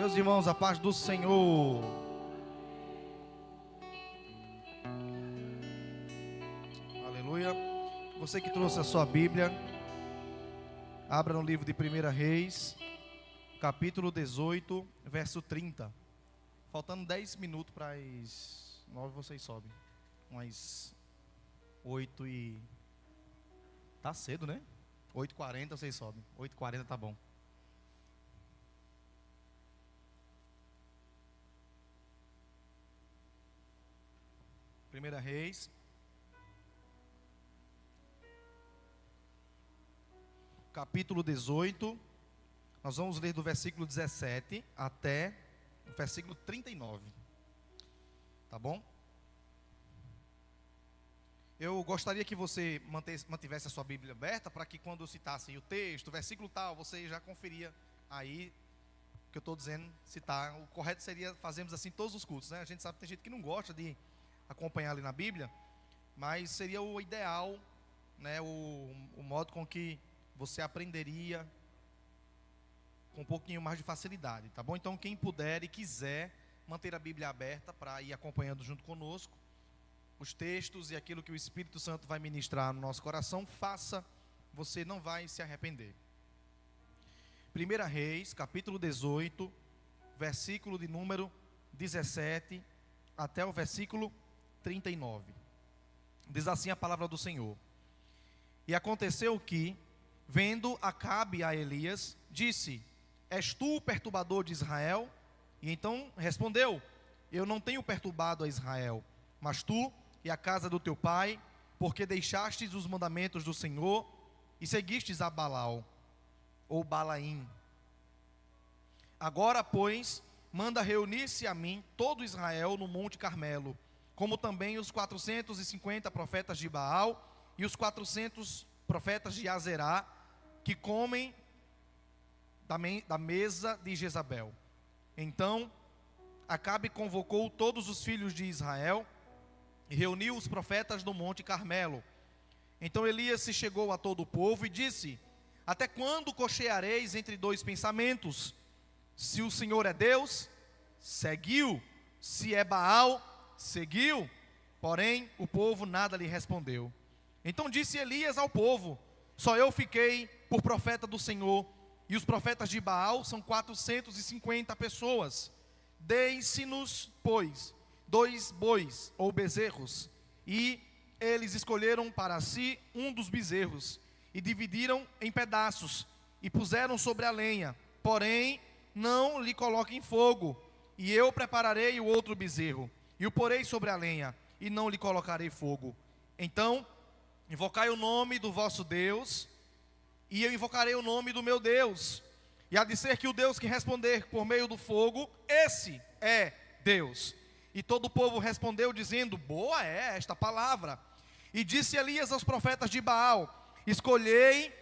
Meus irmãos, a paz do Senhor. Aleluia. Você que trouxe a sua Bíblia, abra no livro de 1 Reis, capítulo 18, verso 30. Faltando 10 minutos para as 9, vocês sobem. Umas 8 e... Tá cedo, né? 8h40 vocês sobem. 8h40 tá bom. Primeira Reis, capítulo 18, nós vamos ler do versículo 17 até o versículo 39, tá bom? Eu gostaria que você mantivesse a sua Bíblia aberta, para que quando eu citasse o texto, o versículo tal, você já conferia aí o que eu estou dizendo, citar. O correto seria fazermos assim todos os cultos, né? A gente sabe que tem gente que não gosta de acompanhar ali na Bíblia, mas seria o ideal, né, o modo com que você aprenderia com um pouquinho mais de facilidade, tá bom? Então quem puder e quiser manter a Bíblia aberta para ir acompanhando junto conosco os textos e aquilo que o Espírito Santo vai ministrar no nosso coração, faça, você não vai se arrepender. 1 Reis, capítulo 18, versículo de número 17 até o versículo 39. Diz assim a palavra do Senhor: E aconteceu que, vendo Acabe a Elias, disse: És tu o perturbador de Israel? E então respondeu: Eu não tenho perturbado a Israel, mas tu e a casa do teu pai, porque deixastes os mandamentos do Senhor e seguistes a Balaal, ou Balaim. Agora, pois, manda reunir-se a mim todo Israel no Monte Carmelo, como também os 450 profetas de Baal e os 400 profetas de Azerá, que comem da mesa de Jezabel. Então Acabe convocou todos os filhos de Israel e reuniu os profetas no Monte Carmelo. Então Elias se chegou a todo o povo e disse: Até quando cocheareis entre dois pensamentos? Se o Senhor é Deus, seguiu; se é Baal, seguiu. Porém o povo nada lhe respondeu. Então disse Elias ao povo: Só eu fiquei por profeta do Senhor, e os profetas de Baal são 450 pessoas. Deis-nos, pois, 2 bois ou bezerros. E eles escolheram para si um dos bezerros, e dividiram em pedaços, e puseram sobre a lenha. Porém não lhe coloquem fogo. E eu prepararei o outro bezerro, e o porei sobre a lenha, e não lhe colocarei fogo. Então invocai o nome do vosso Deus, e eu invocarei o nome do meu Deus. E há de ser que o Deus que responder por meio do fogo, esse é Deus. E todo o povo respondeu dizendo: Boa é esta palavra. E disse Elias aos profetas de Baal: Escolhei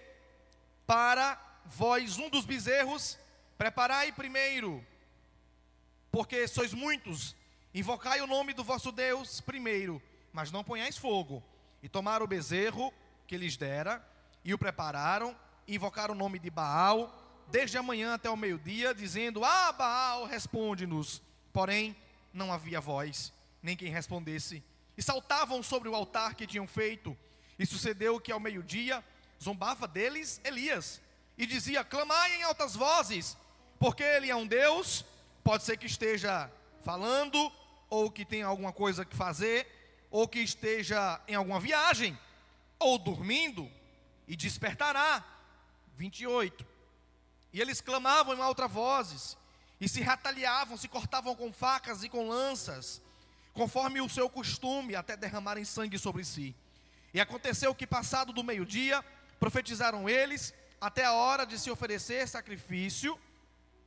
para vós um dos bezerros, preparai primeiro, porque sois muitos, invocai o nome do vosso Deus primeiro, mas não ponhais fogo. E tomaram o bezerro que lhes dera, e o prepararam, e invocaram o nome de Baal, desde a manhã até o meio-dia, dizendo: Ah, Baal, responde-nos. Porém não havia voz, nem quem respondesse. E saltavam sobre o altar que tinham feito. E sucedeu que ao meio-dia zombava deles Elias, e dizia: Clamai em altas vozes, porque ele é um Deus. Pode ser que esteja falando, ou que tenha alguma coisa que fazer, ou que esteja em alguma viagem, ou dormindo, e despertará. 28. E eles clamavam em altas vozes, e se retaliavam, se cortavam com facas e com lanças, conforme o seu costume, até derramarem sangue sobre si. E aconteceu que, passado do meio-dia, profetizaram eles, até a hora de se oferecer sacrifício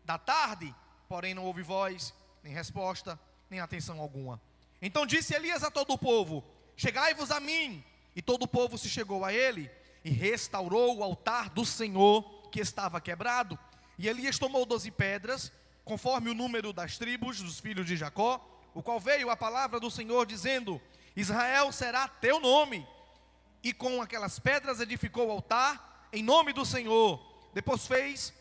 da tarde. Porém não houve voz, nem resposta, nem atenção alguma. Então disse Elias a todo o povo: Chegai-vos a mim. E todo o povo se chegou a ele, e restaurou o altar do Senhor, que estava quebrado. E Elias tomou 12 pedras, conforme o número das tribos dos filhos de Jacó, o qual veio a palavra do Senhor, dizendo: Israel será teu nome. E com aquelas pedras edificou o altar em nome do Senhor. Depois fez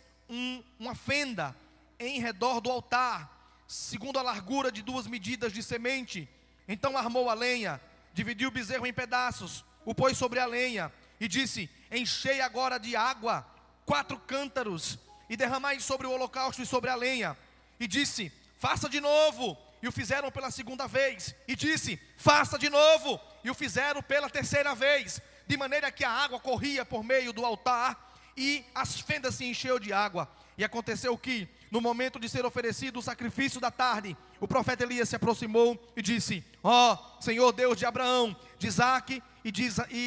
uma fenda em redor do altar, segundo a largura de 2 medidas de semente. Então armou a lenha, dividiu o bezerro em pedaços, o pôs sobre a lenha e disse: enchei agora de água 4 cântaros e derramai sobre o holocausto e sobre a lenha. E disse: faça de novo. E o fizeram pela 2ª vez. E disse: faça de novo. E o fizeram pela 3ª vez. De maneira que a água corria por meio do altar e as fendas se encheu de água. E aconteceu que, no momento de ser oferecido o sacrifício da tarde, o profeta Elias se aproximou e disse: ó Senhor Deus de Abraão, de Isaque e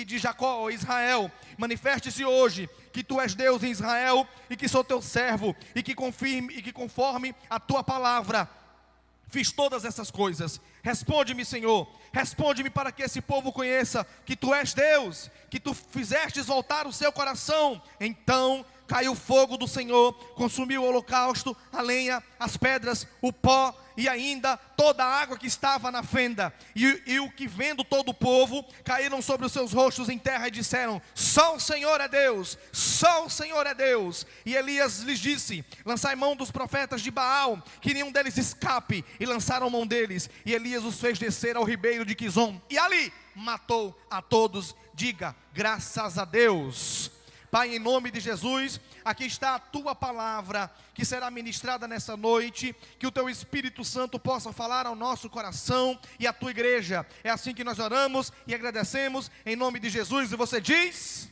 de Jacó, ó Israel, manifeste-se hoje que tu és Deus em Israel e que sou teu servo e que conforme a tua palavra fiz todas essas coisas. Responde-me, Senhor, responde-me, para que esse povo conheça que tu és Deus, que tu fizestes voltar o seu coração. Então caiu o fogo do Senhor, consumiu o holocausto, a lenha, as pedras, o pó e ainda toda a água que estava na fenda. E o que vendo todo o povo, caíram sobre os seus rostos em terra e disseram: só o Senhor é Deus, só o Senhor é Deus. E Elias lhes disse: lançai mão dos profetas de Baal, que nenhum deles escape. E lançaram mão deles, e Elias os fez descer ao ribeiro de Quizom, e ali matou a todos. Diga: graças a Deus. Pai, em nome de Jesus, aqui está a tua palavra que será ministrada nessa noite, que o teu Espírito Santo possa falar ao nosso coração e à tua igreja. É assim que nós oramos e agradecemos em nome de Jesus. E você diz: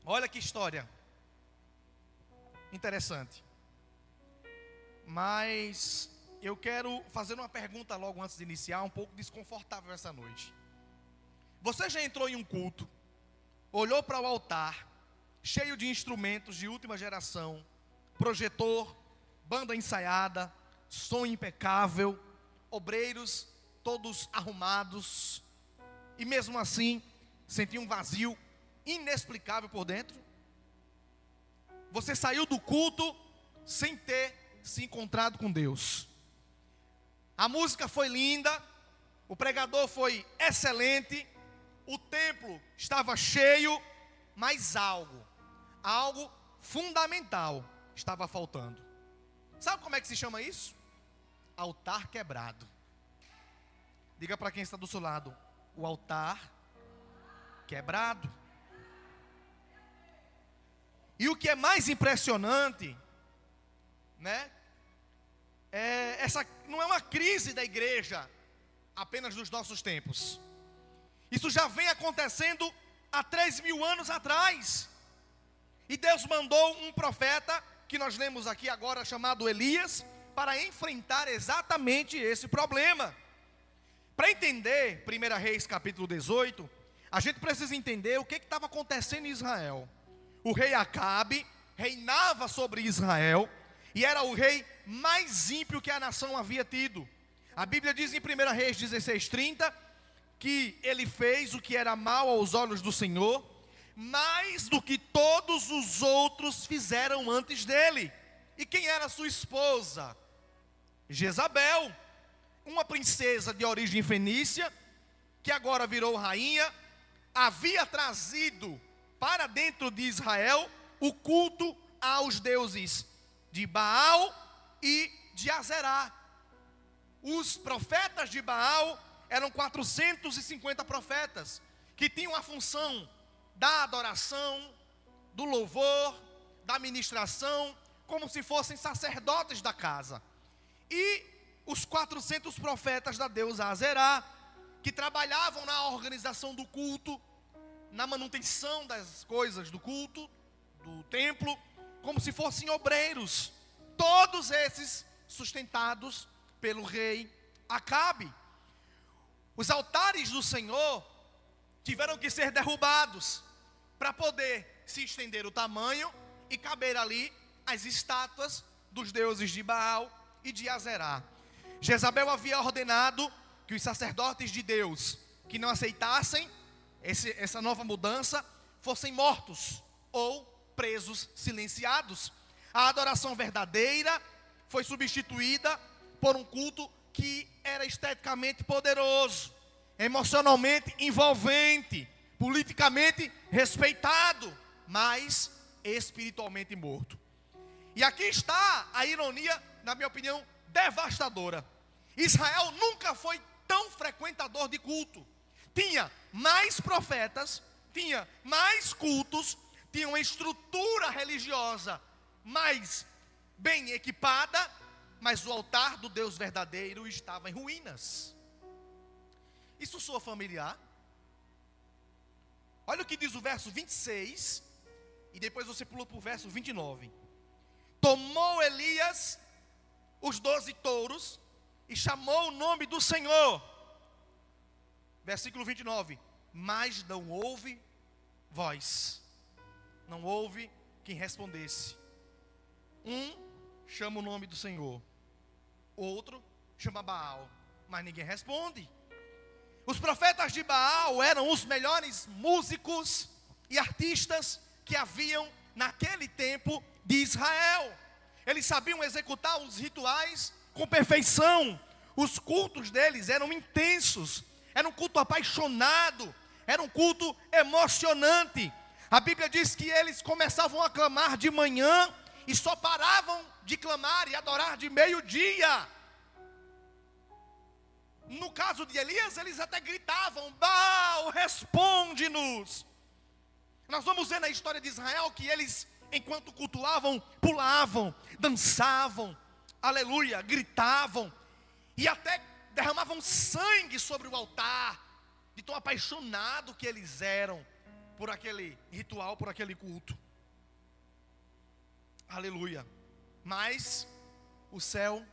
olha que história interessante. Mas eu quero fazer uma pergunta logo antes de iniciar, um pouco desconfortável essa noite. Você já entrou em um culto, olhou para o altar, cheio de instrumentos de última geração, projetor, banda ensaiada, som impecável, obreiros todos arrumados, e mesmo assim sentiu um vazio inexplicável por dentro? Você saiu do culto sem ter se encontrado com Deus. A música foi linda, o pregador foi excelente, o templo estava cheio, mas algo fundamental estava faltando. Sabe como é que se chama isso? Altar quebrado. Diga para quem está do seu lado: o altar quebrado. E o que é mais impressionante, né? Essa não é uma crise da igreja apenas dos nossos tempos. Isso já vem acontecendo há 3.000 anos atrás. E Deus mandou um profeta, que nós lemos aqui agora, chamado Elias, para enfrentar exatamente esse problema. Para entender 1 Reis capítulo 18, a gente precisa entender o que estava acontecendo em Israel. O rei Acabe reinava sobre Israel e era o rei mais ímpio que a nação havia tido. A Bíblia diz em 1 Reis 16:30 que ele fez o que era mal aos olhos do Senhor, mais do que todos os outros fizeram antes dele. E quem era sua esposa? Jezabel, uma princesa de origem fenícia, que agora virou rainha, havia trazido para dentro de Israel o culto aos deuses de Baal e de Azerá. Os profetas de Baal eram 450 profetas, que tinham a função da adoração, do louvor, da ministração, como se fossem sacerdotes da casa. E os 400 profetas da deusa Azerá, que trabalhavam na organização do culto, na manutenção das coisas do culto, do templo, como se fossem obreiros. Todos esses sustentados pelo rei Acabe. Os altares do Senhor tiveram que ser derrubados para poder se estender o tamanho e caber ali as estátuas dos deuses de Baal e de Azerá. Jezabel havia ordenado que os sacerdotes de Deus que não aceitassem essa nova mudança fossem mortos ou presos, silenciados. A adoração verdadeira foi substituída por um culto que era esteticamente poderoso, emocionalmente envolvente, politicamente respeitado. mas espiritualmente morto. E aqui está a ironia, na minha opinião, devastadora. Israel nunca foi tão frequentador de culto. Tinha mais profetas, tinha mais cultos, tinha uma estrutura religiosa mais bem equipada, mas o altar do Deus verdadeiro estava em ruínas. Isso soa familiar? Olha o que diz o verso 26, e depois você pula para o verso 29. Tomou Elias os 12 touros e chamou o nome do Senhor. Versículo 29. Mas não houve voz. Não houve quem respondesse. Um chama o nome do Senhor, outro chama Baal, mas ninguém responde. Os profetas de Baal eram os melhores músicos e artistas que haviam naquele tempo de Israel. Eles sabiam executar os rituais com perfeição. Os cultos deles eram intensos, era um culto apaixonado, era um culto emocionante. A Bíblia diz que eles começavam a clamar de manhã e só paravam de clamar e adorar de meio-dia. No caso de Elias, eles até gritavam: Baal, responde-nos. Nós vamos ver na história de Israel que eles, enquanto cultuavam, pulavam, dançavam, aleluia, gritavam, e até derramavam sangue sobre o altar, de tão apaixonado que eles eram por aquele ritual, por aquele culto. Aleluia. Mas o céu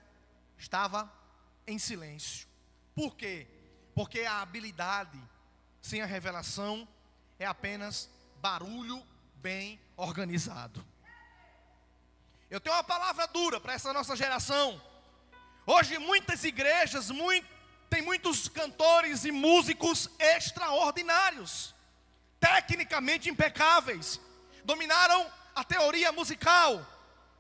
estava em silêncio. Por quê? Porque a habilidade sem a revelação é apenas barulho bem organizado. Eu tenho uma palavra dura para essa nossa geração. Hoje muitas igrejas tem muitos cantores e músicos extraordinários, tecnicamente impecáveis, dominaram a teoria musical,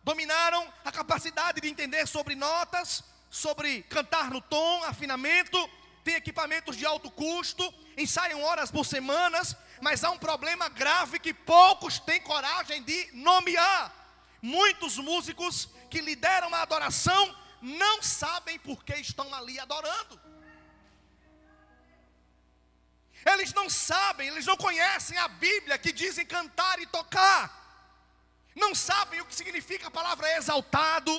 dominaram a capacidade de entender sobre notas, sobre cantar no tom, afinamento, tem equipamentos de alto custo, ensaiam horas por semana, mas há um problema grave que poucos têm coragem de nomear. Muitos músicos que lideram a adoração não sabem por que estão ali adorando. Eles não sabem, eles não conhecem a Bíblia que dizem cantar e tocar. Não sabem o que significa a palavra exaltado,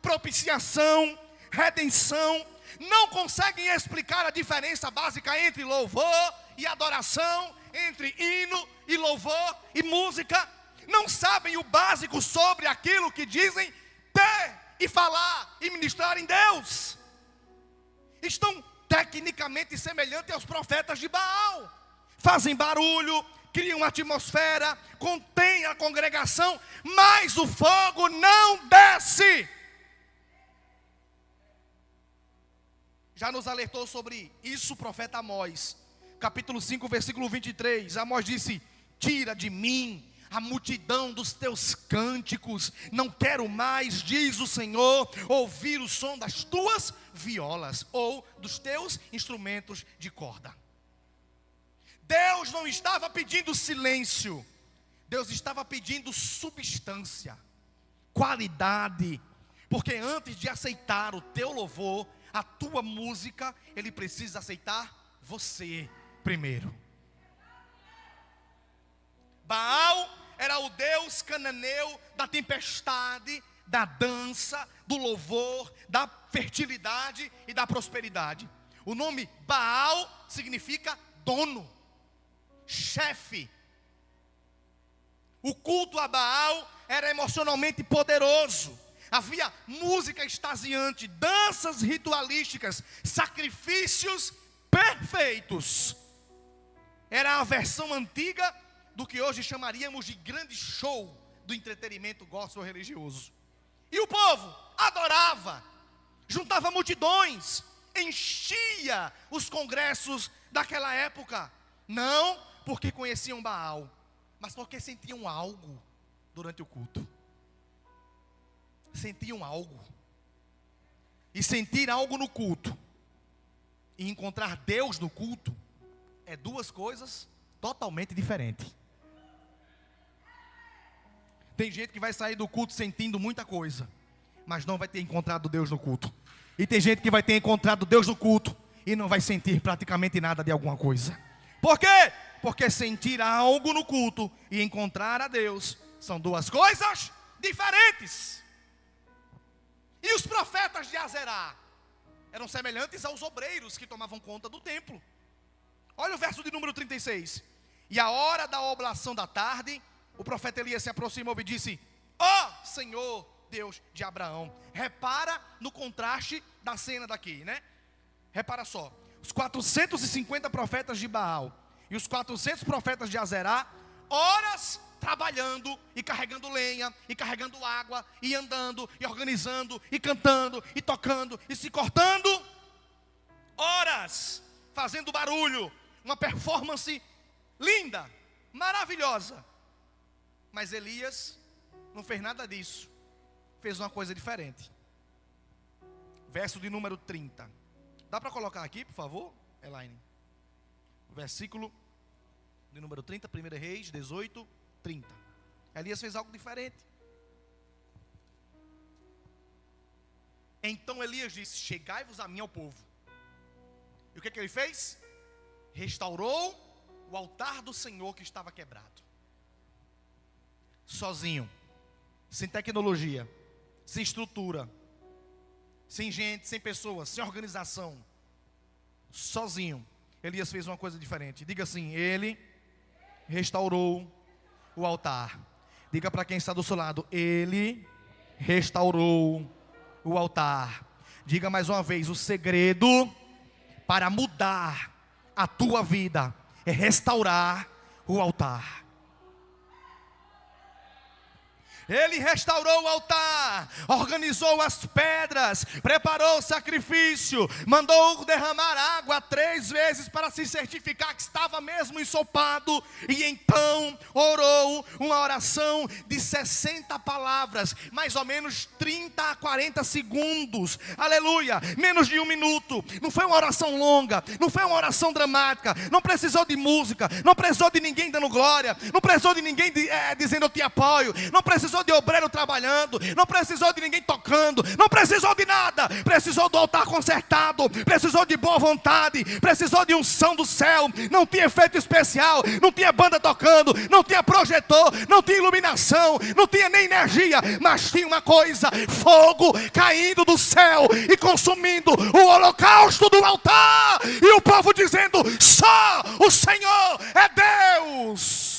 propiciação, redenção. Não conseguem explicar a diferença básica entre louvor e adoração, entre hino e louvor e música. Não sabem o básico sobre aquilo que dizem ter e falar e ministrar em Deus. Estão tecnicamente semelhantes aos profetas de Baal. Fazem barulho, criam atmosfera, contêm a congregação, mas o fogo não desce. Já nos alertou sobre isso o profeta Amós, capítulo 5, versículo 23. Amós disse: tira de mim a multidão dos teus cânticos, não quero mais, diz o Senhor, ouvir o som das tuas violas, ou dos teus instrumentos de corda. Deus não estava pedindo silêncio, Deus estava pedindo substância, qualidade, porque antes de aceitar o teu louvor, a tua música, Ele precisa aceitar você primeiro. Baal era o deus cananeu da tempestade, da dança, do louvor, da fertilidade e da prosperidade. O nome Baal significa dono, chefe. O culto a Baal era emocionalmente poderoso. Havia música extasiante, danças ritualísticas, sacrifícios perfeitos. Era a versão antiga do que hoje chamaríamos de grande show do entretenimento gospel religioso. E o povo adorava, juntava multidões, enchia os congressos daquela época. Não porque conheciam Baal, mas porque sentiam algo durante o culto. Sentiam algo. E sentir algo no culto e encontrar Deus no culto é duas coisas totalmente diferentes. Tem gente que vai sair do culto sentindo muita coisa, mas não vai ter encontrado Deus no culto. E tem gente que vai ter encontrado Deus no culto e não vai sentir praticamente nada de alguma coisa. Por quê? Porque sentir algo no culto e encontrar a Deus são duas coisas diferentes. E os profetas de Azerá eram semelhantes aos obreiros que tomavam conta do templo. Olha o verso de número 36. E a hora da oblação da tarde, o profeta Elias se aproximou e disse: ó Senhor Deus de Abraão. Repara no contraste da cena daqui, né? Repara só, os 450 profetas de Baal e os 400 profetas de Azerá, horas trabalhando e carregando lenha, e carregando água, e andando, e organizando, e cantando, e tocando, e se cortando, horas fazendo barulho, uma performance linda, maravilhosa. Mas Elias não fez nada disso, fez uma coisa diferente. Verso de número 30. Dá para colocar aqui, por favor, Elaine? Versículo de número 30, 1 Reis 18, 30. Elias fez algo diferente. Então Elias disse: chegai-vos a mim ao povo. E o que ele fez? Restaurou o altar do Senhor que estava quebrado. Sozinho, sem tecnologia, sem estrutura, sem gente, sem pessoas, sem organização. Sozinho, Elias fez uma coisa diferente. Diga assim: ele restaurou o altar. Diga para quem está do seu lado: ele restaurou o altar. Diga mais uma vez: o segredo para mudar a tua vida é restaurar o altar. Ele restaurou o altar, organizou as pedras, preparou o sacrifício, mandou derramar água 3 vezes para se certificar que estava mesmo ensopado. E então orou uma oração de 60 palavras, mais ou menos 30 a 40 segundos, aleluia, menos de 1 minuto. Não foi uma oração longa, não foi uma oração dramática, não precisou de música, não precisou de ninguém dando glória, não precisou de ninguém dizendo eu te apoio, não precisou de obreiro trabalhando, não precisou de ninguém tocando, não precisou de nada, precisou do altar consertado, precisou de boa vontade, precisou de unção do céu. Não tinha efeito especial, não tinha banda tocando, não tinha projetor, não tinha iluminação, não tinha nem energia, mas tinha uma coisa: fogo caindo do céu e consumindo o holocausto do altar, e o povo dizendo: só o Senhor é Deus.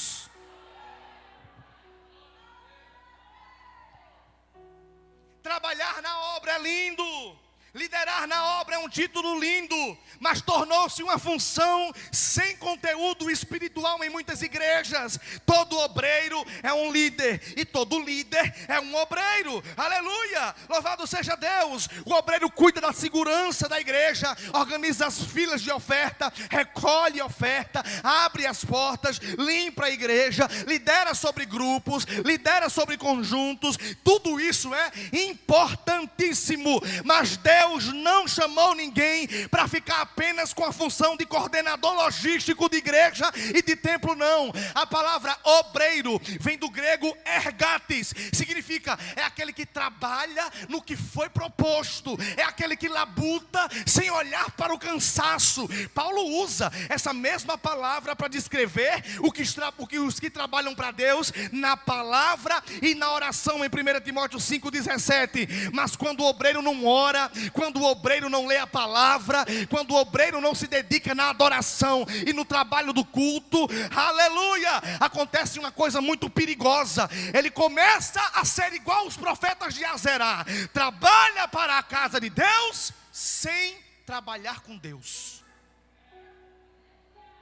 Trabalhar na obra é lindo, liderar na obra é um título lindo, mas tornou-se uma função sem conteúdo espiritual em muitas igrejas. Todo obreiro é um líder, e todo líder é um obreiro, aleluia, louvado seja Deus. O obreiro cuida da segurança da igreja, organiza as filas de oferta, recolhe oferta, abre as portas, limpa a igreja, lidera sobre grupos, lidera sobre conjuntos. Tudo isso é importantíssimo, mas Deus não chamou ninguém para ficar apenas com a função de coordenador logístico de igreja e de templo, não. A palavra obreiro vem do grego ergates, significa é aquele que trabalha no que foi proposto, é aquele que labuta sem olhar para o cansaço. Paulo usa essa mesma palavra para descrever os que trabalham para Deus na palavra e na oração em 1 Timóteo 5,17. Mas quando o obreiro não ora, quando o obreiro não lê a palavra, quando o obreiro não se dedica na adoração e no trabalho do culto, aleluia, acontece uma coisa muito perigosa. Ele começa a ser igual aos profetas de Azerá, trabalha para a casa de Deus sem trabalhar com Deus.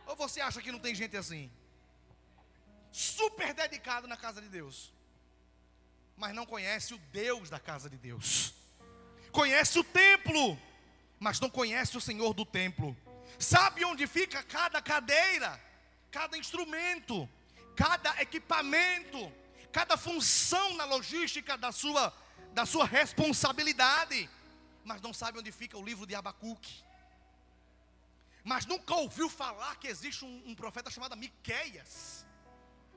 Ou você acha que não tem gente assim? Super dedicado na casa de Deus, mas não conhece o Deus da casa de Deus. Conhece o templo, mas não conhece o Senhor do templo. Sabe onde fica cada cadeira, cada instrumento, cada equipamento, cada função na logística da sua responsabilidade, mas não sabe onde fica o livro de Abacuque. Mas nunca ouviu falar que existe um profeta chamado Miqueias.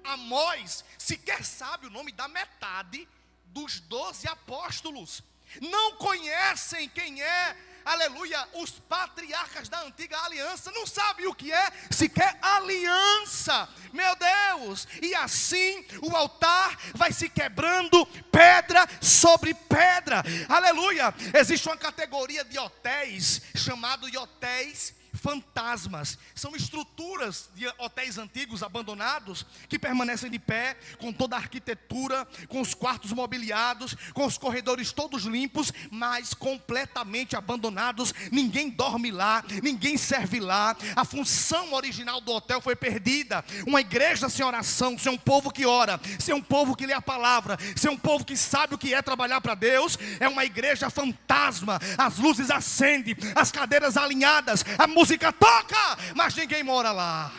Amós sequer sabe o nome da metade dos 12 apóstolos. Não conhecem quem é, aleluia, os patriarcas da antiga aliança. Não sabe o que é sequer aliança. Meu Deus. E assim o altar vai se quebrando pedra sobre pedra. Aleluia. Existe uma categoria de hotéis chamado de hotéis fantasmas. São estruturas de hotéis antigos abandonados que permanecem de pé, com toda a arquitetura, com os quartos mobiliados, com os corredores todos limpos, mas completamente abandonados. Ninguém dorme lá, ninguém serve lá. A função original do hotel foi perdida. Uma igreja sem oração, sem um povo que ora, sem um povo que lê a palavra, sem um povo que sabe o que é trabalhar para Deus, é uma igreja fantasma. As luzes acendem, as cadeiras alinhadas, a música toca, mas ninguém mora lá.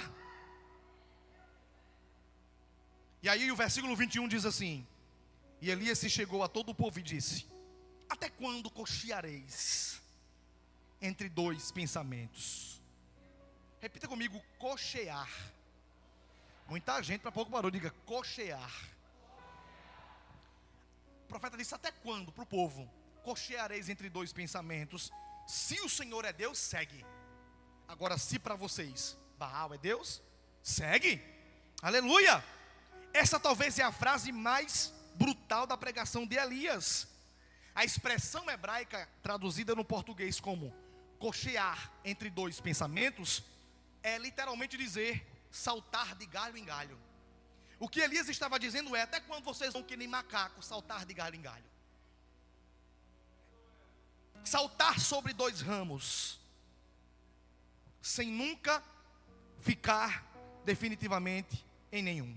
E aí o versículo 21 diz assim: e Elias se chegou a todo o povo e disse: até quando cocheareis entre dois pensamentos? Repita comigo: cochear. Muita gente para pouco barulho, diga cochear. O profeta disse: até quando para o povo cocheareis entre dois pensamentos? Se o Senhor é Deus, segue. Agora, se para vocês Baal é Deus, segue. Aleluia. Essa talvez é a frase mais brutal da pregação de Elias. A expressão hebraica traduzida no português como cochear entre dois pensamentos é literalmente dizer saltar de galho em galho. O que Elias estava dizendo é: até quando vocês vão que nem macaco saltar de galho em galho? Saltar sobre dois ramos sem nunca ficar definitivamente em nenhum.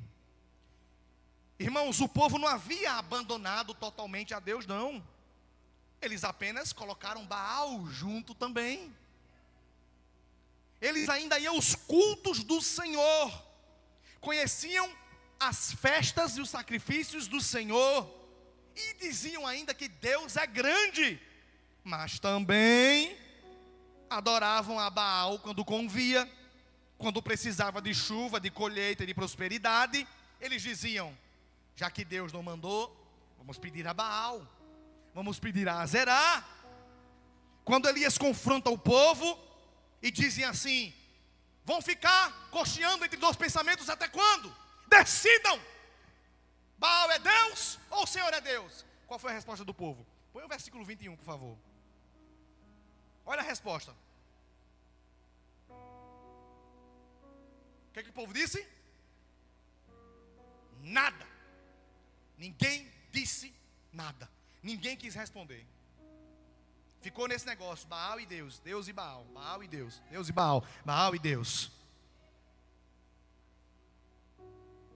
Irmãos, o povo não havia abandonado totalmente a Deus, não. Eles apenas colocaram Baal junto também. Eles ainda iam aos cultos do Senhor, conheciam as festas e os sacrifícios do Senhor, e diziam ainda que Deus é grande, mas também adoravam a Baal quando convia, quando precisava de chuva, de colheita e de prosperidade. Eles diziam: já que Deus não mandou, vamos pedir a Baal, vamos pedir a Azerá. Quando Elias confronta o povo e dizem assim: vão ficar cocheando entre dois pensamentos até quando? Decidam, Baal é Deus ou o Senhor é Deus? Qual foi a resposta do povo? Põe o versículo 21, por favor. Olha a resposta. O que o povo disse? Nada. Ninguém disse nada. Ninguém quis responder. Ficou nesse negócio: Baal e Deus, Deus e Baal, Baal e Deus, Deus e Baal, Baal e Deus.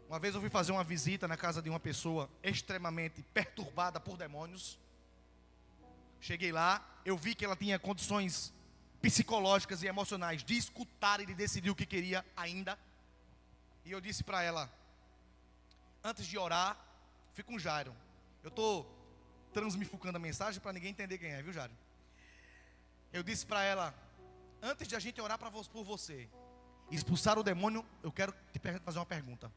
Uma vez eu fui fazer uma visita na casa de uma pessoa extremamente perturbada por demônios. Cheguei lá, eu vi que ela tinha condições psicológicas e emocionais de escutar e de decidir o que queria ainda. E eu disse para ela, antes de orar, fica um Jairo. Eu estou transmifugando a mensagem para ninguém entender quem é, viu, Jairo? Eu disse para ela, antes de a gente orar por você, expulsar o demônio, eu quero te fazer uma pergunta.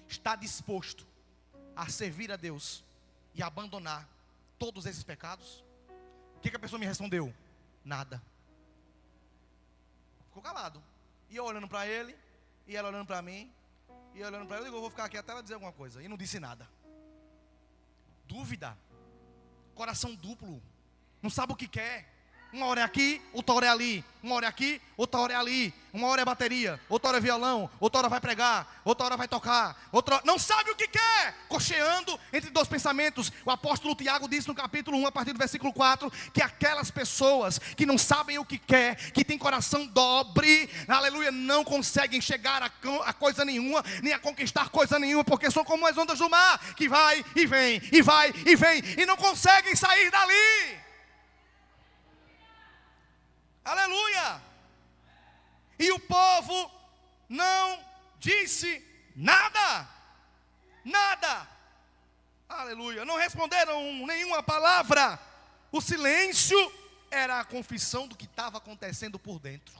Está disposto a servir a Deus e abandonar todos esses pecados? O que a pessoa me respondeu? Nada. Ficou calado. E eu olhando para ele, e ela olhando para mim, e eu olhando para ele, eu vou ficar aqui até ela dizer alguma coisa. E não disse nada. Dúvida. Coração duplo. Não sabe o que quer. Uma hora é aqui, outra hora é ali. Uma hora é aqui, outra hora é ali. Uma hora é bateria, outra hora é violão, outra hora vai pregar, outra hora vai tocar, outra hora... Não sabe o que quer, cocheando entre dois pensamentos. O apóstolo Tiago disse no capítulo 1, a partir do versículo 4, que aquelas pessoas que não sabem o que quer, que tem coração dobre, aleluia, não conseguem chegar a coisa nenhuma, nem a conquistar coisa nenhuma, porque são como as ondas do mar, que vai e vem, e vai e vem, e não conseguem sair dali. Aleluia. E o povo não disse nada. Nada. Aleluia. Não responderam nenhuma palavra. O silêncio era a confissão do que estava acontecendo por dentro.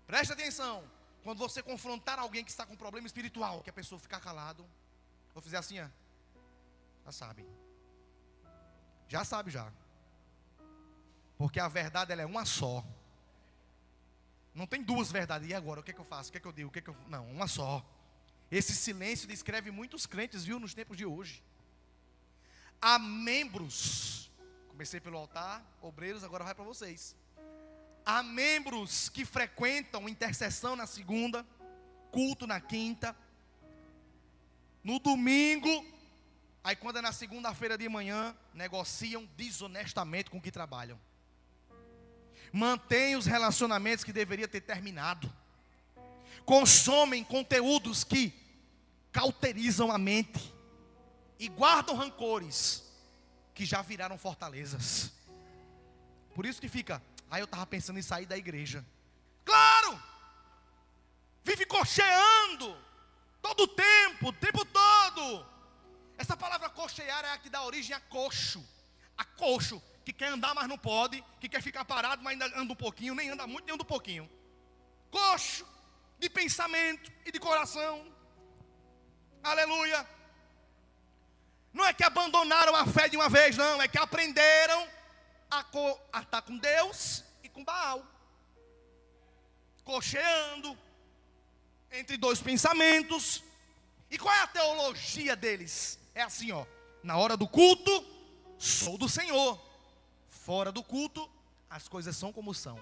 Preste atenção. quando você confrontar alguém que está com problema espiritual, que a pessoa ficar calado, vou fazer assim, ó. Já sabe. Já sabe já. Porque a verdade ela é uma só. Não tem duas verdades. E agora, o que é que eu faço? O que é que eu digo? Não, uma só. Esse silêncio descreve muitos crentes, viu, nos tempos de hoje. Há membros, comecei pelo altar, obreiros, agora vai para vocês. Há membros que frequentam intercessão na segunda, culto na quinta, no domingo, aí quando é na segunda-feira de manhã, negociam desonestamente com o que trabalham. Mantêm os relacionamentos que deveria ter terminado. Consomem conteúdos que cauterizam a mente. E guardam rancores que já viraram fortalezas. Por isso que fica, eu estava pensando em sair da igreja. Claro! Vive cocheando todo o tempo todo. Essa palavra cochear é a que dá origem a coxo. A coxo, que quer andar, mas não pode, que quer ficar parado, mas ainda anda um pouquinho, nem anda muito, nem anda um pouquinho. Coxo de pensamento e de coração. Aleluia. Não é que abandonaram a fé de uma vez, não, é que aprenderam a estar com Deus e com Baal. Cocheando entre dois pensamentos. E qual é a teologia deles? É assim, ó, na hora do culto, sou do Senhor. Fora do culto, as coisas são como são.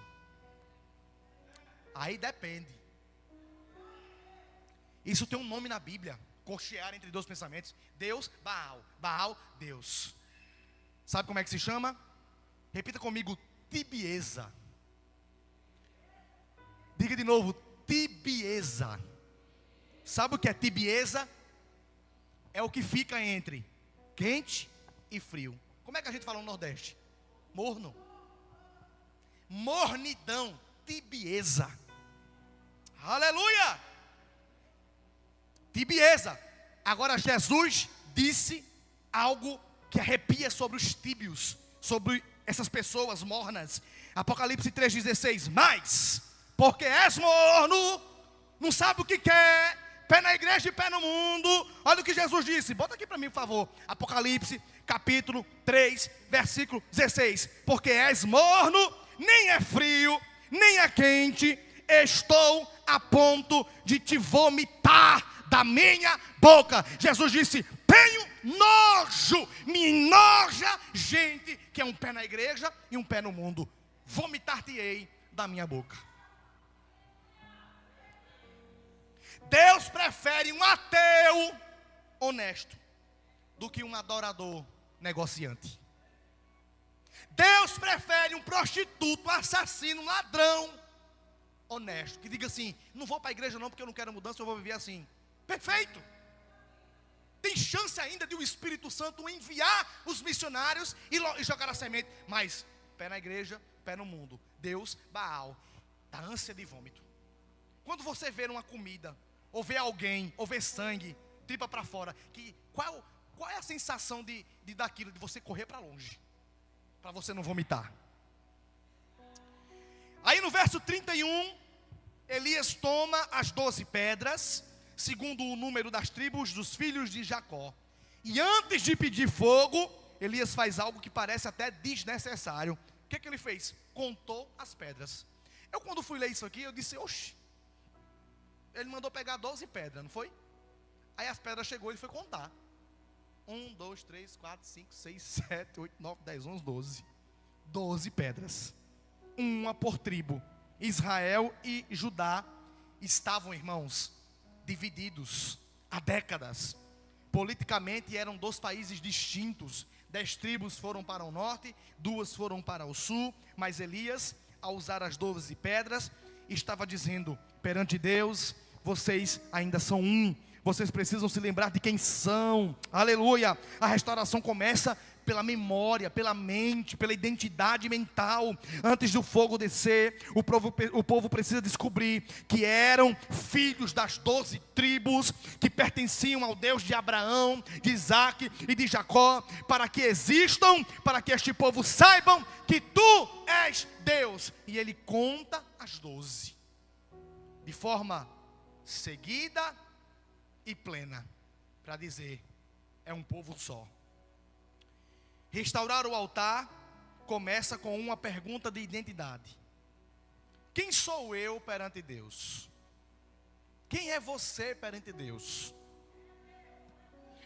Aí depende. Isso tem um nome na Bíblia. Cochear entre dois pensamentos. Deus, Baal. Baal, Deus. Sabe como é que se chama? Repita comigo, tibieza. Diga de novo, tibieza. Sabe o que é tibieza? É o que fica entre quente e frio. Como é que a gente fala no Nordeste? Morno. Mornidão, tibieza. Aleluia! Tibieza. Agora Jesus disse algo que arrepia sobre os tíbios, sobre essas pessoas mornas. Apocalipse 3,16. Mas, porque és morno, não sabe o que quer, pé na igreja e pé no mundo. Olha o que Jesus disse, bota aqui para mim por favor. Apocalipse capítulo 3, versículo 16. Porque és morno, nem é frio, nem é quente, estou a ponto de te vomitar da minha boca. Jesus disse, tenho nojo, me enoja gente que é um pé na igreja e um pé no mundo. Vomitar-te-ei da minha boca. Deus prefere um ateu honesto do que um adorador negociante. Deus prefere um prostituto, assassino, um ladrão honesto, que diga assim, não vou para a igreja não porque eu não quero mudança, eu vou viver assim. Perfeito. Tem chance ainda de o Espírito Santo enviar os missionários e jogar a semente. Mas, pé na igreja, pé no mundo. Deus, Baal, da ânsia de vômito. Quando você vê uma comida, ou vê alguém, ou vê sangue, tripa para fora, qual é a sensação de daquilo, de você correr para longe, para você não vomitar? Aí no verso 31, Elias toma as 12 pedras, segundo o número das tribos dos filhos de Jacó. E antes de pedir fogo, Elias faz algo que parece até desnecessário. O que ele fez? Contou as pedras. Eu quando fui ler isso aqui, eu disse, oxe, ele mandou pegar 12 pedras, não foi? Aí as pedras chegou, ele foi contar. 1, 2, 3, 4, 5, 6, 7, 8, 9, 10, 11, 12. 12 pedras. Uma por tribo. Israel e Judá estavam, irmãos, divididos há décadas. Politicamente eram 2 países distintos. 10 tribos foram para o norte, 2 foram para o sul. Mas Elias, ao usar as 12 pedras, estava dizendo perante Deus, vocês ainda são um. Vocês precisam se lembrar de quem são. Aleluia. A restauração começa pela memória, pela mente, pela identidade mental. Antes do fogo descer, o povo precisa descobrir que eram filhos das 12 tribos, que pertenciam ao Deus de Abraão, de Isaac e de Jacó, para que existam, para que este povo saibam que tu és Deus. E ele conta as 12. de forma seguida e plena, para dizer, é um povo só. Restaurar o altar começa com uma pergunta de identidade. Quem sou eu perante Deus? Quem é você perante Deus?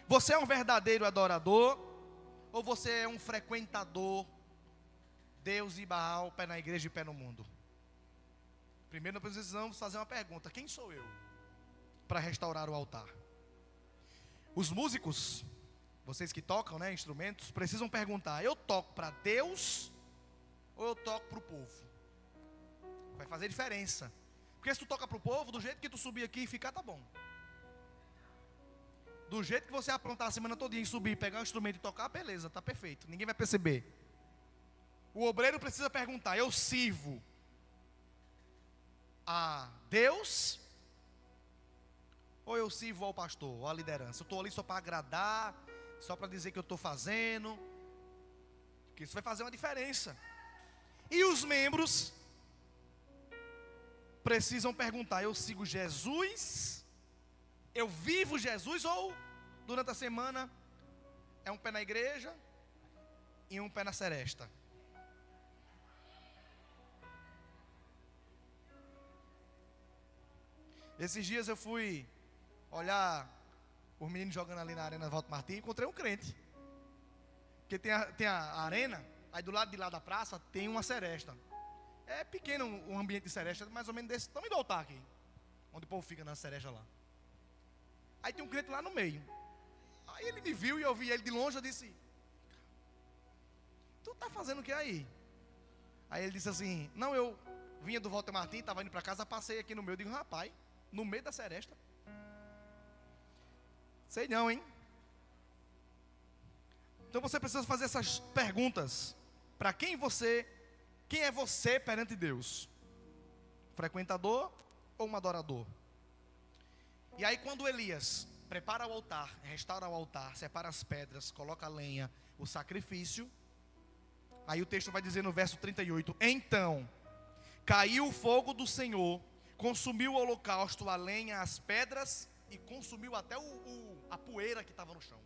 Você é um verdadeiro adorador? Ou você é um frequentador? Deus e Baal, pé na igreja e pé no mundo. Primeiro nós precisamos fazer uma pergunta: quem sou eu para restaurar o altar? Os músicos, vocês que tocam, né, instrumentos, precisam perguntar: eu toco para Deus ou eu toco para o povo? Vai fazer diferença. Porque se tu toca para o povo, do jeito que tu subir aqui e ficar, tá bom. Do jeito que você aprontar a semana todinha e subir, pegar um instrumento e tocar, beleza, tá perfeito, ninguém vai perceber. O obreiro precisa perguntar: eu sirvo a Deus ou eu sirvo ao pastor, ou à liderança? Eu estou ali só para agradar, só para dizer que eu estou fazendo? Porque isso vai fazer uma diferença. E os membros precisam perguntar: eu sigo Jesus? Eu vivo Jesus? Ou durante a semana é um pé na igreja e um pé na seresta? Esses dias eu fui olhar os meninos jogando ali na Arena Walter Martins e encontrei um crente. Porque tem a arena, aí do lado de lá da praça tem uma seresta. É pequeno um ambiente de seresta, mais ou menos desse tamanho do altar aqui, onde o povo fica na seresta lá. Aí tem um crente lá no meio. Aí ele me viu e eu vi ele de longe, eu disse: tu tá fazendo o que aí? Aí ele disse assim: não, eu vinha do Walter Martins, estava indo para casa, passei aqui no meio. Eu digo: rapaz, no meio da seresta? Sei não, hein? Então você precisa fazer essas perguntas. Para quem é você perante Deus? Frequentador ou um adorador? E aí quando Elias prepara o altar, restaura o altar, separa as pedras, coloca a lenha, o sacrifício, aí o texto vai dizer no verso 38: então caiu o fogo do Senhor, consumiu o holocausto, a lenha, as pedras, e consumiu até a poeira que estava no chão.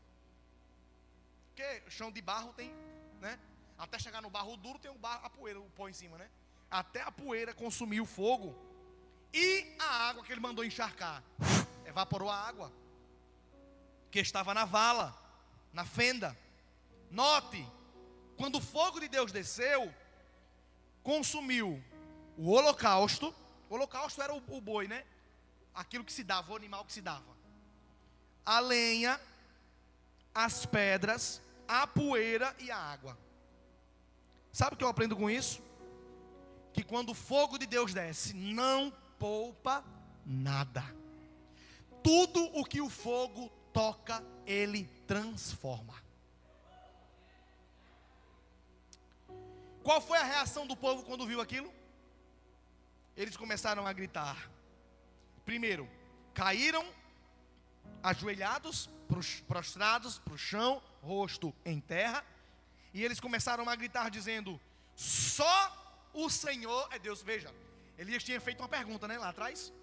Porque o chão de barro tem, né? Até chegar no barro duro tem a poeira, o pó em cima, né? Até a poeira consumiu o fogo. E a água que ele mandou encharcar, evaporou a água que estava na vala, na fenda. Note, quando o fogo de Deus desceu, consumiu o holocausto. O holocausto era o boi, né? Aquilo que se dava, o animal que se dava. A lenha, as pedras, a poeira e a água. Sabe o que eu aprendo com isso? Que quando o fogo de Deus desce, não poupa nada. Tudo o que o fogo toca, ele transforma. Qual foi a reação do povo quando viu aquilo? Eles começaram a gritar. Primeiro, caíram ajoelhados, prostrados para o chão, rosto em terra. E eles começaram a gritar dizendo: só o Senhor é Deus. Veja, Elias tinha feito uma pergunta, né, lá atrás: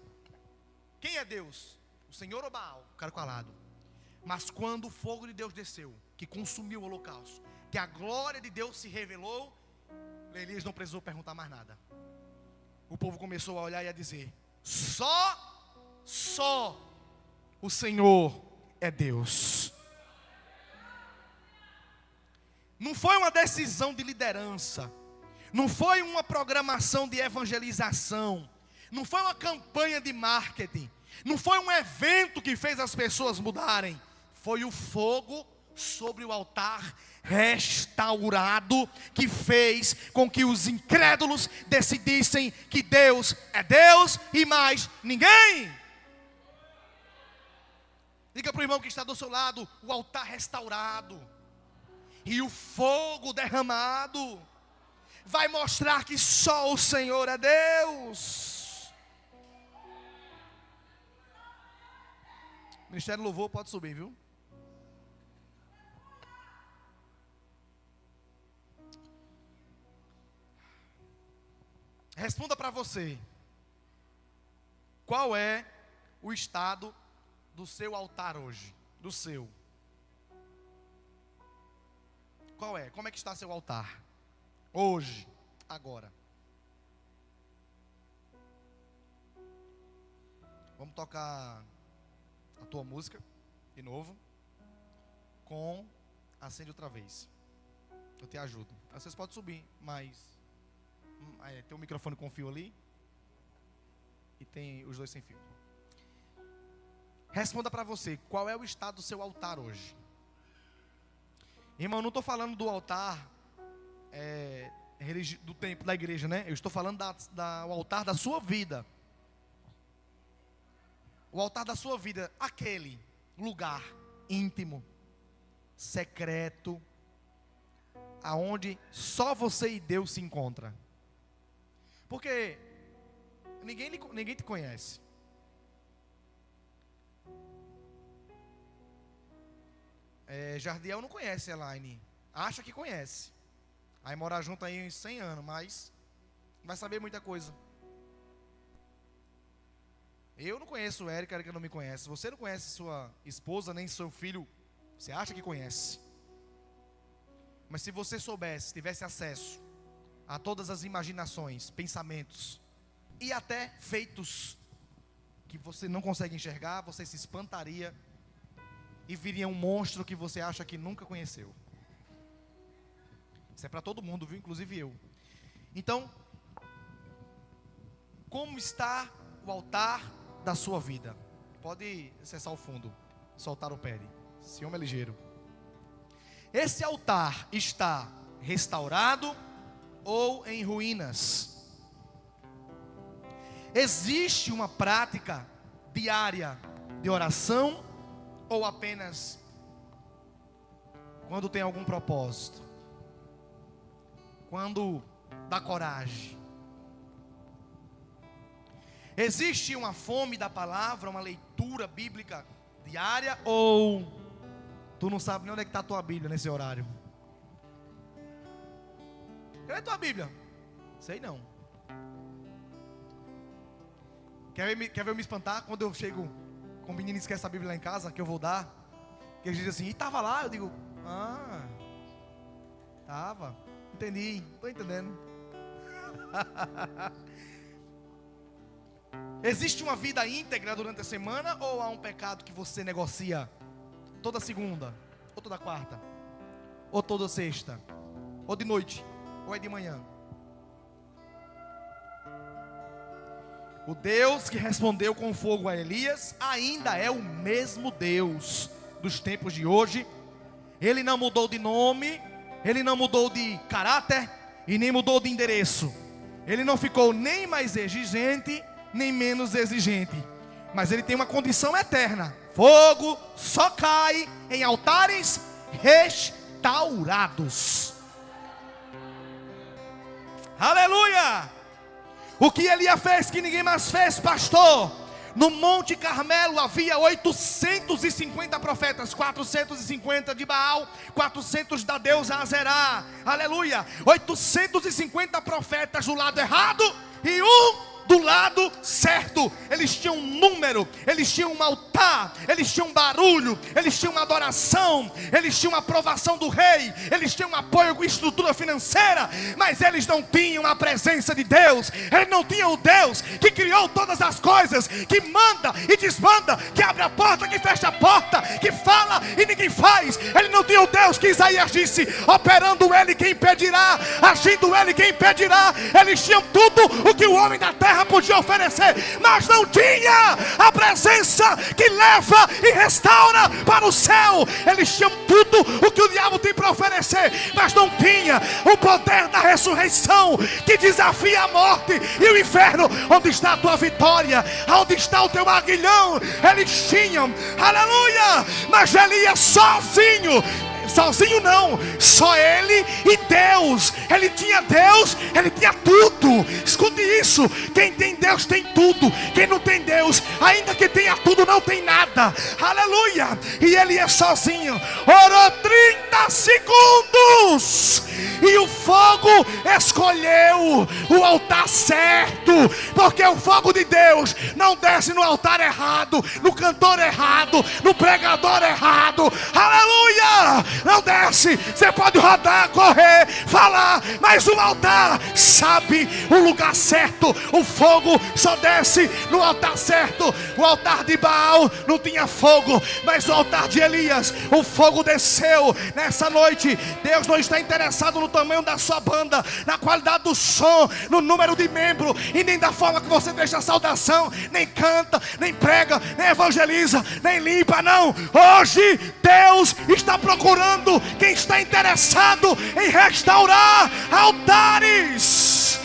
quem é Deus? O Senhor ou Baal? O cara calado. Mas quando o fogo de Deus desceu, que consumiu o holocausto, que a glória de Deus se revelou, Elias não precisou perguntar mais nada. O povo começou a olhar e a dizer: só o Senhor é Deus. Não foi uma decisão de liderança, não foi uma programação de evangelização, não foi uma campanha de marketing, não foi um evento que fez as pessoas mudarem. Foi o fogo sobre o altar restaurado que fez com que os incrédulos decidissem que Deus é Deus e mais ninguém. Diga para o irmão que está do seu lado: o altar restaurado e o fogo derramado vai mostrar que só o Senhor é Deus. Ministério Louvor pode subir, viu? Responda para você: Qual é o estado do seu altar hoje? Do seu. Qual é? Como é que está seu altar? Hoje, agora. Vamos tocar a tua música, de novo, com Acende Outra Vez. Eu te ajudo. Vocês podem subir, mas tem um microfone com fio ali e tem os dois sem fio. Responda para você, qual é o estado do seu altar hoje? Irmão, eu não estou falando do altar do templo da igreja, né? Eu estou falando do altar da sua vida. O altar da sua vida, aquele lugar íntimo, secreto, aonde só você e Deus se encontram. Porque ninguém te conhece. Jardiel não conhece Elaine, acha que conhece. Aí morar junto aí uns 100 anos, mas não vai saber muita coisa. Eu não conheço o Érica, a Érica não me conhece. Você não conhece sua esposa, nem seu filho, você acha que conhece. Mas se você soubesse, tivesse acesso a todas as imaginações, pensamentos e até feitos que você não consegue enxergar, você se espantaria e viria um monstro que você acha que nunca conheceu. Isso é para todo mundo, viu? Inclusive eu. Então, como está o altar da sua vida? Pode acessar o fundo, soltar o pé. Esse homem é ligeiro. Esse altar está restaurado ou em ruínas? Existe uma prática diária de oração ou apenas quando tem algum propósito? Quando dá coragem? Existe uma fome da palavra, uma leitura bíblica diária, ou tu não sabe nem onde é que está a tua Bíblia nesse horário? Cadê a tua Bíblia? Sei não. Quer ver eu me espantar quando eu chego com o menino e esquece a Bíblia lá em casa, que eu vou dar? Que ele diz assim, e estava lá? Eu digo, estava. Entendi, estou entendendo. Existe uma vida íntegra durante a semana, ou há um pecado que você negocia toda segunda, ou toda quarta, ou toda sexta, ou de noite, ou é de manhã? O Deus que respondeu com fogo a Elias ainda é o mesmo Deus dos tempos de hoje. Ele não mudou de nome, ele não mudou de caráter e nem mudou de endereço. Ele não ficou nem mais exigente, nem menos exigente, mas ele tem uma condição eterna: fogo só cai em altares restaurados. Aleluia! O que Elias fez que ninguém mais fez, pastor? No Monte Carmelo havia 850 profetas, 450 de Baal, 400 da deusa Azerá. Aleluia! 850 profetas do lado errado e do lado certo. Eles tinham um número, eles tinham um altar, eles tinham um barulho, eles tinham uma adoração, eles tinham uma aprovação do rei, eles tinham um apoio com estrutura financeira, mas eles não tinham a presença de Deus. Eles não tinham o Deus que criou todas as coisas, que manda e desmanda, que abre a porta, que fecha a porta, que fala e ninguém faz. Ele não tinha o Deus que Isaías disse, operando ele quem impedirá, agindo ele quem impedirá. Eles tinham tudo o que o homem da terra podia oferecer, mas não tinha a presença que leva e restaura para o céu. Eles tinham tudo o que o diabo tem para oferecer, mas não tinha o poder da ressurreição que desafia a morte e o inferno. Onde está a tua vitória? Onde está o teu aguilhão? Eles tinham, aleluia, mas Elias sozinho não, só ele e Deus. Ele tinha Deus, ele tinha tudo. Escute isso, quem tem Deus tem tudo. Quem não tem Deus, ainda que tenha tudo, não tem nada. Aleluia. E ele é sozinho, orou 30 segundos e o fogo fogo escolheu o altar certo, porque o fogo de Deus não desce no altar errado, no cantor errado, no pregador errado. Aleluia! Não desce. Você pode rodar, correr, falar, mas o altar sabe o lugar certo. O fogo só desce no altar certo. O altar de Baal não tinha fogo, mas o altar de Elias, o fogo desceu. Nessa noite, Deus não está interessado no tamanho da sua banda, na qualidade do som, no número de membros, e nem da forma que você deixa a saudação, nem canta, nem prega, nem evangeliza, nem limpa, não. Hoje Deus está procurando quem está interessado em restaurar altares.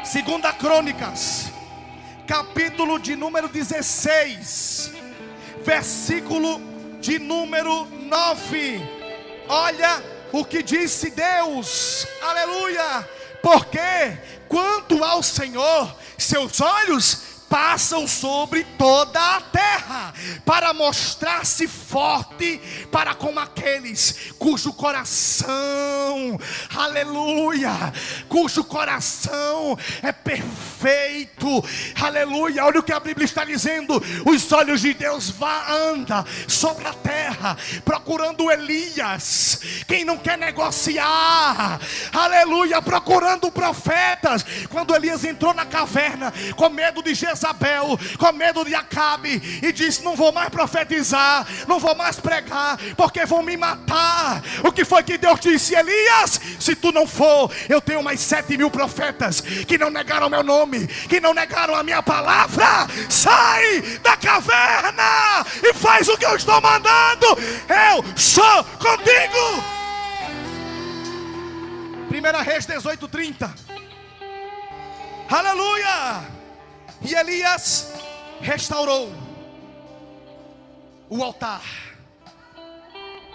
Segunda Crônicas, capítulo de número 16, versículo de número 9. Olha o que disse Deus, aleluia. Porque quanto ao Senhor, seus olhos passam sobre toda a terra, para mostrar-se forte para com aqueles cujo coração, aleluia, cujo coração é perfeito, aleluia. Olha o que a Bíblia está dizendo: os olhos de Deus andam sobre a terra, procurando Elias, quem não quer negociar, aleluia, procurando profetas. Quando Elias entrou na caverna, com medo de Jezabel, com medo de Acabe, e disse: não vou mais profetizar, não vou mais pregar, porque vão me matar. O que foi que Deus disse? Elias, se tu não for, eu tenho mais 7.000 profetas que não negaram meu nome, que não negaram a minha palavra. Sai da caverna e faz o que eu estou mandando. Eu sou contigo. 1 Reis 18:30. Aleluia. E Elias restaurou o altar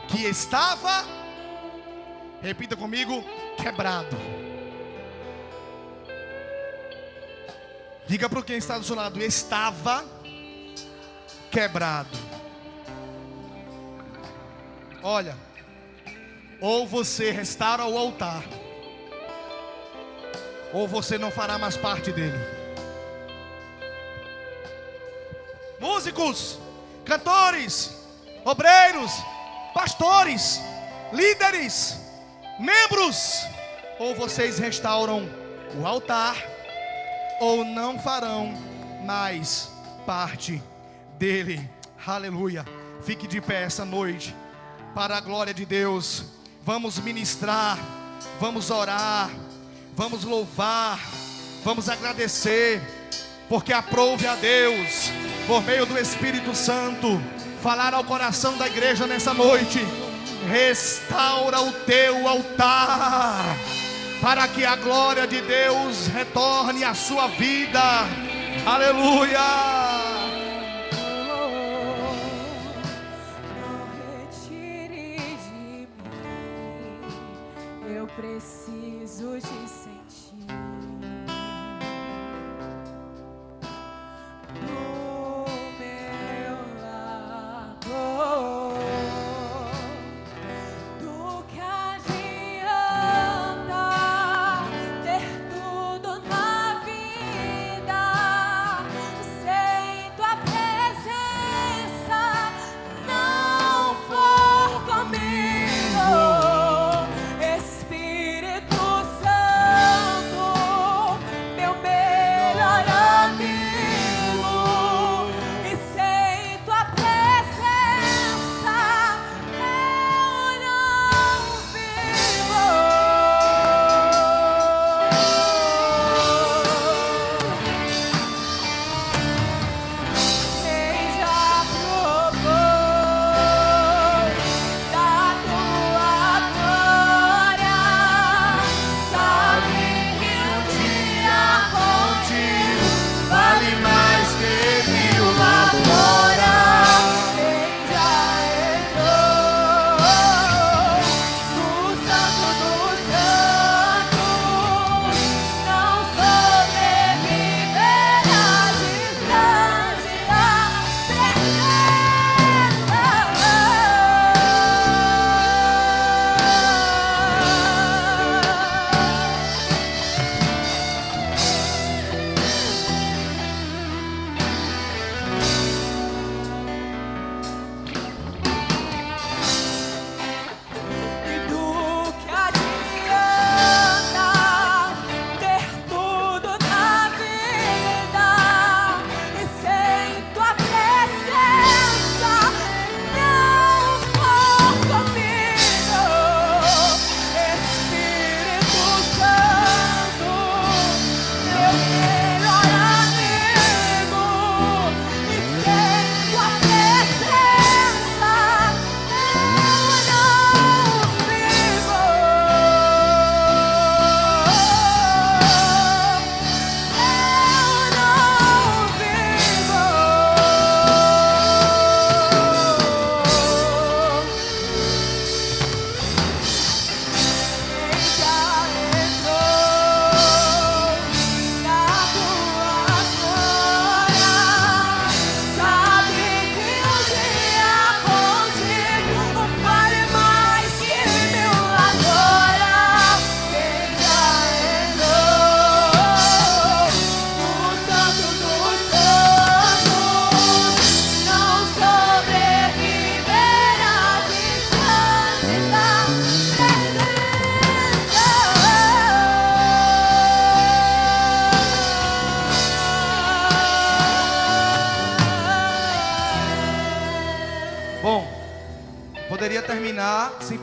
que estava, repita comigo, quebrado. Diga para quem está do seu lado: estava quebrado. Olha, ou você restaura o altar, ou você não fará mais parte dele. Músicos, cantores, obreiros, pastores, líderes, membros, ou vocês restauram o altar, ou não farão mais parte dele. Aleluia. Fique de pé essa noite, para a glória de Deus. Vamos ministrar, vamos orar, vamos louvar, vamos agradecer, porque aprove a Deus, por meio do Espírito Santo, falar ao coração da igreja nessa noite: restaura o teu altar, para que a glória de Deus retorne à sua vida. Aleluia. Preciso te sentir do meu lado. Do que adianta ter tudo na vida sem tua presença não for comigo. Espírito Santo,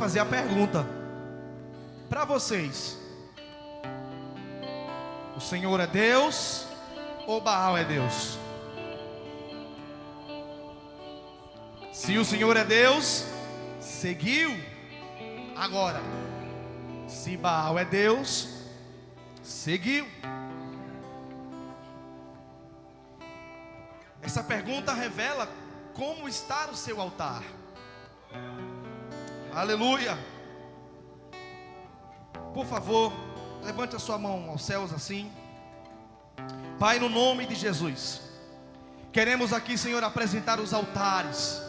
fazer a pergunta para vocês: o Senhor é Deus ou Baal é Deus? Se o Senhor é Deus, seguiu. Agora, se Baal é Deus, seguiu. Essa pergunta revela como está o seu altar. Aleluia. Por favor, levante a sua mão aos céus assim. Pai, no nome de Jesus, queremos aqui, Senhor, apresentar os altares.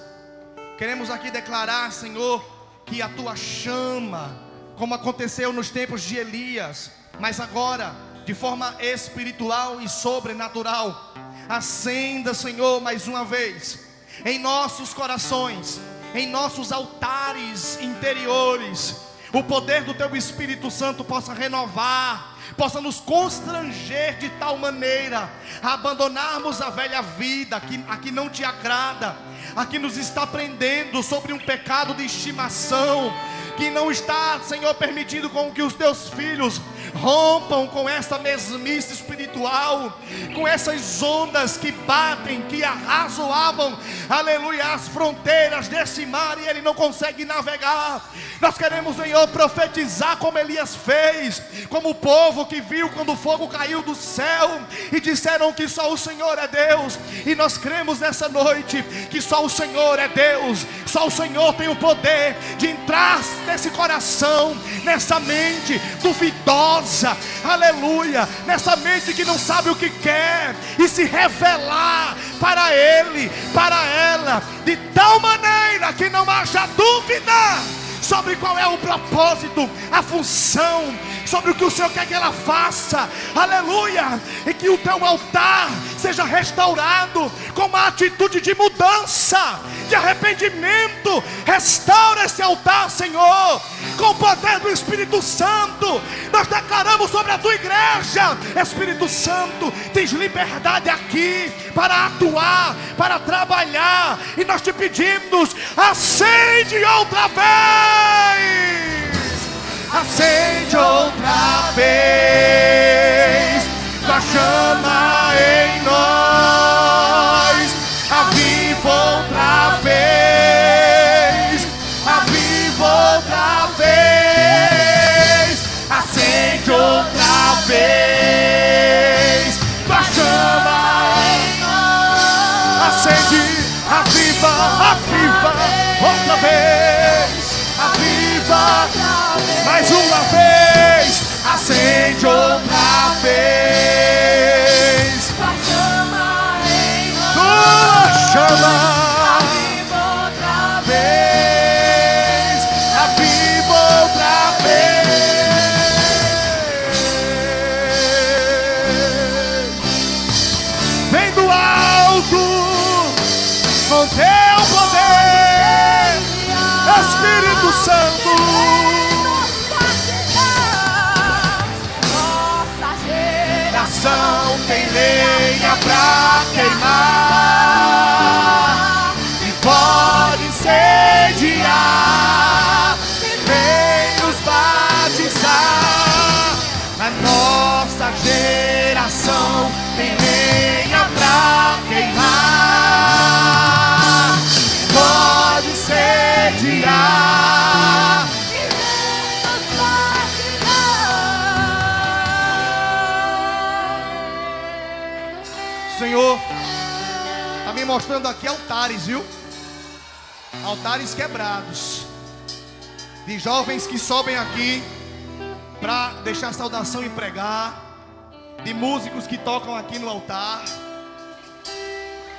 Queremos aqui declarar, Senhor, que a tua chama, como aconteceu nos tempos de Elias, mas agora de forma espiritual e sobrenatural, acenda, Senhor, mais uma vez em nossos corações, em nossos altares interiores. O poder do teu Espírito Santo possa renovar, possa nos constranger de tal maneira a abandonarmos a velha vida a que não te agrada, a que nos está prendendo sobre um pecado de estimação, que não está, Senhor, permitindo com que os teus filhos rompam com essa mesmice espiritual, com essas ondas que batem, que arrazoavam, aleluia, as fronteiras desse mar, e ele não consegue navegar. Nós queremos, Senhor, profetizar como Elias fez, como o povo que viu quando o fogo caiu do céu e disseram que só o Senhor é Deus. E nós cremos nessa noite que só o Senhor é Deus, só o Senhor tem o poder de entrar nesse coração, nessa mente duvidosa, aleluia, nessa mente que não sabe o que quer, e se revelar para ele, para ela, de tal maneira que não haja dúvida sobre qual é o propósito, a função, sobre o que o Senhor quer que ela faça, aleluia, e que o teu altar seja restaurado com uma atitude de mudança, de arrependimento. Restaura esse altar, Senhor, com o poder do Espírito Santo. Nós declaramos sobre a tua igreja: Espírito Santo, tens liberdade aqui para atuar, para trabalhar, e nós te pedimos: acende outra vez, acende outra vez tua chama em nós, aviva outra vez, aviva outra vez, acende outra vez tua chama em nós, acende, aviva, aviva outra vez, aviva mais uma vez, acende outra vez tua chama em nós, tua chama, aviva outra vez, aviva outra vez. Vem do alto com teu poder, Espírito Santo. Tem lenha pra queimar e pode incendiar, vem nos batizar. Na nossa geração tem lenha pra queimar, pode incendiar. Senhor, está me mostrando aqui altares, viu? Altares quebrados, de jovens que sobem aqui para deixar saudação e pregar, de músicos que tocam aqui no altar,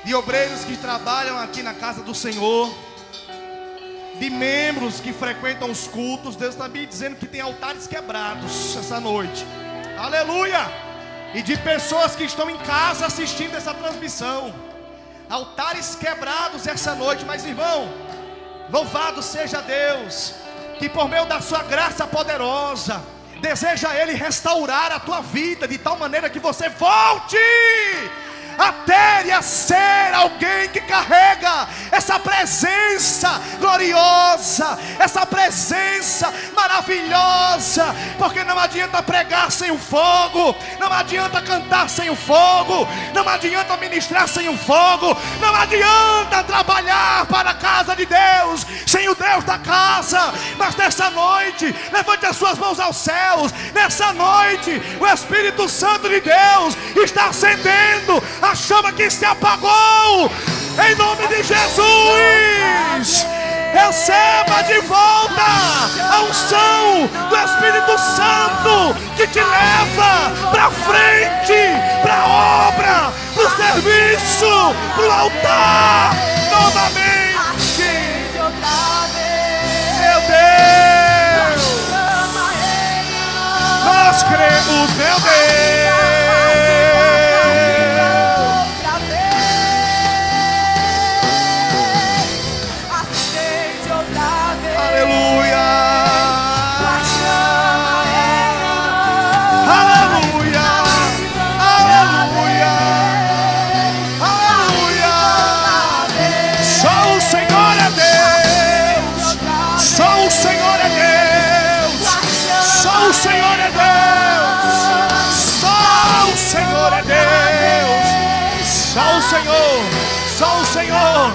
de obreiros que trabalham aqui na casa do Senhor, de membros que frequentam os cultos. Deus está me dizendo que tem altares quebrados essa noite, aleluia. E de pessoas que estão em casa assistindo essa transmissão, altares quebrados essa noite. Mas, irmão, louvado seja Deus, que por meio da sua graça poderosa, deseja Ele restaurar a tua vida de tal maneira que você volte até a ser alguém que carrega essa presença gloriosa, essa presença maravilhosa, porque não adianta pregar sem o fogo, não adianta cantar sem o fogo, não adianta ministrar sem o fogo, não adianta trabalhar para a casa de Deus sem o Deus da casa. Mas nessa noite, levante as suas mãos aos céus. Nessa noite, o Espírito Santo de Deus está acendendo a chama que se apagou, em nome de Jesus. Receba de volta a unção do Espírito Santo, que te leva para frente, para a obra, para o serviço, para o altar, novamente. Meu Deus, nós cremos, meu Deus. Aleluia. Aleluia. Aleluia. Aleluia. Só o Senhor é Deus. Só o Senhor é Deus. Só o Senhor é Deus. Só o Senhor é Deus. Só o Senhor. Só o Senhor.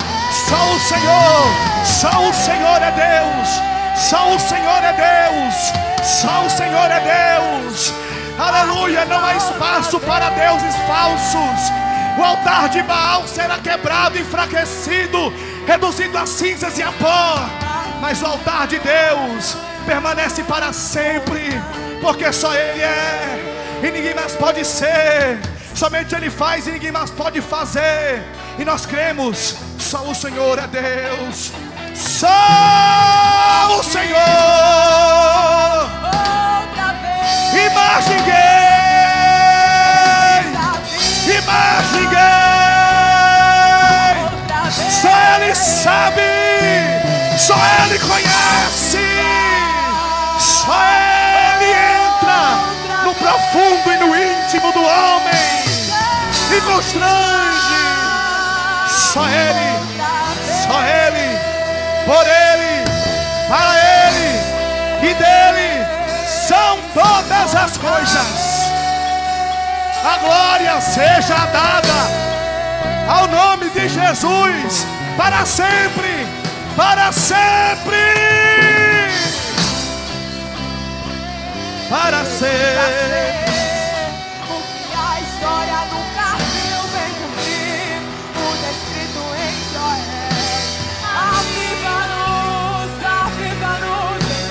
Só o Senhor. Só o Senhor é Deus. Só o Senhor é Deus. Só o Senhor é Deus. Aleluia. Não há espaço para deuses falsos. O altar de Baal será quebrado, enfraquecido, reduzido a cinzas e a pó. Mas o altar de Deus permanece para sempre, porque só Ele é e ninguém mais pode ser. Somente Ele faz e ninguém mais pode fazer. E nós cremos, só o Senhor é Deus. Só o Senhor. E mais ninguém. E mais ninguém. Só Ele sabe. Só Ele conhece. Só Ele entra no profundo e no íntimo do homem e constrange. Só Ele. Só Ele. Por Ele, para Ele e dele são todas as coisas. A glória seja dada ao nome de Jesus para sempre, para sempre, para sempre. O que a história nunca viu vem cumprir, o descrito em Joel. Aviva-nos em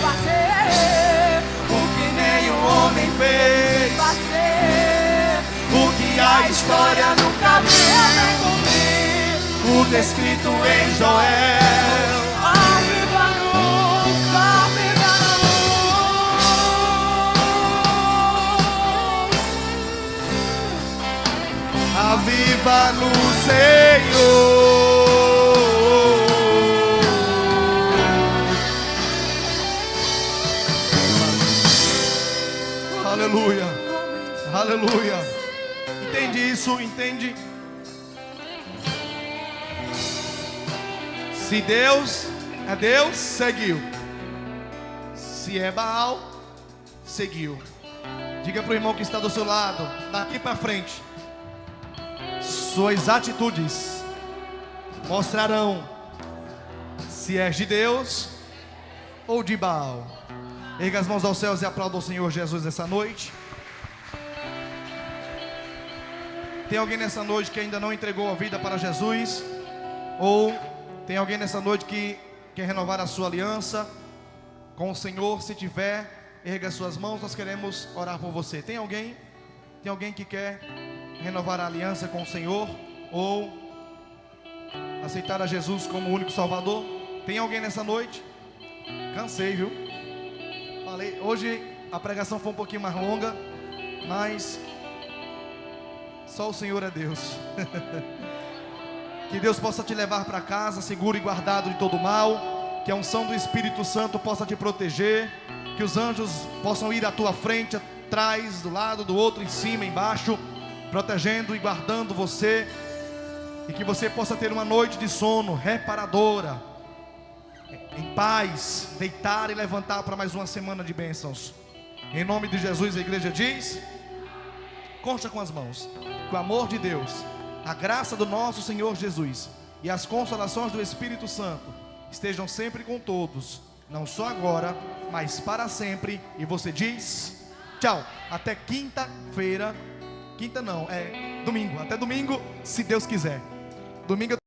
fazer o que nenhum homem fez, o que a história nunca viu, o descrito em Joel. Aviva-nos, aviva-nos. Aviva-nos, Senhor. Aleluia, aleluia. Entende isso? Entende? Se Deus é Deus, seguiu. Se é Baal, seguiu. Diga para o irmão que está do seu lado, daqui para frente, suas atitudes mostrarão se és de Deus ou de Baal. Erga as mãos aos céus e aplauda o Senhor Jesus nessa noite. Tem alguém nessa noite que ainda não entregou a vida para Jesus? Ou tem alguém nessa noite que quer renovar a sua aliança com o Senhor? Se tiver, erga as suas mãos, nós queremos orar por você. Tem alguém? Tem alguém que quer renovar a aliança com o Senhor? Ou aceitar a Jesus como o único Salvador? Tem alguém nessa noite? Cansei, viu? Falei, hoje a pregação foi um pouquinho mais longa, mas só o Senhor é Deus. Que Deus possa te levar para casa seguro e guardado de todo mal, que a unção do Espírito Santo possa te proteger, que os anjos possam ir à tua frente, atrás, do lado, do outro, em cima, embaixo, protegendo e guardando você, e que você possa ter uma noite de sono reparadora, em paz, deitar e levantar para mais uma semana de bênçãos. Em nome de Jesus, a igreja diz: concha com as mãos, que o amor de Deus, a graça do nosso Senhor Jesus e as consolações do Espírito Santo estejam sempre com todos, não só agora, mas para sempre. E você diz: tchau, até quinta-feira. Quinta não, é domingo, até domingo, se Deus quiser. Domingo